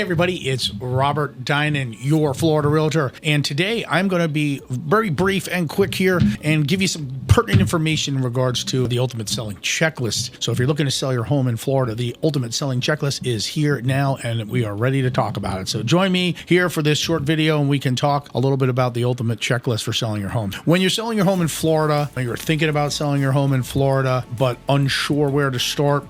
Hey everybody, it's Robert Dinan, your Florida Realtor, and today I'm going to be very brief and quick here and give you some pertinent information in regards to the Ultimate Selling Checklist. So if you're looking to sell your home in Florida, the Ultimate Selling Checklist is here now and we are ready to talk about it. So join me here for this short video and we can talk a little bit about the Ultimate Checklist for selling your home. When you're selling your home in Florida, or you're thinking about selling your home in Florida but unsure where to start,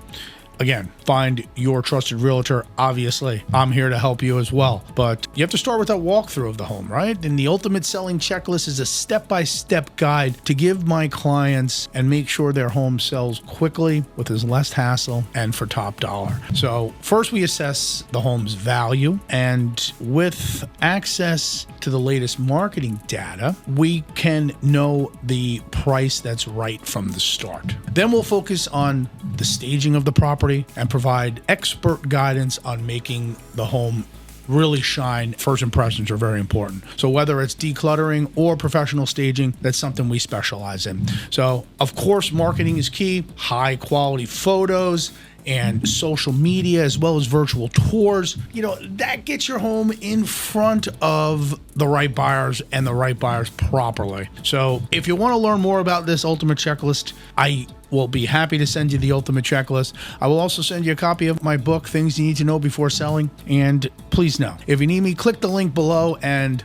again, find your trusted realtor. Obviously, I'm here to help you as well. But you have to start with a walkthrough of the home, right? And the Ultimate Selling Checklist is a step-by-step guide to give my clients and make sure their home sells quickly with as less hassle and for top dollar. So first we assess the home's value, and with access to the latest marketing data, we can know the price that's right from the start. Then we'll focus on the staging of the property and provide expert guidance on making the home really shine. First impressions are very important. So whether it's decluttering or professional staging, that's something we specialize in. So of course, marketing is key. High quality photos and social media, as well as virtual tours, that gets your home in front of the right buyers and the right buyers properly. So if you want to learn more about this Ultimate Checklist, I will be happy to send you the Ultimate Checklist. I will also send you a copy of my book, Things You Need to Know Before Selling. And please know, if you need me, click the link below and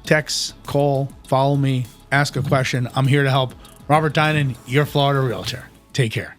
text, call, follow me, ask a question. I'm here to help. Robert Dinan, your Florida Realtor. Take care.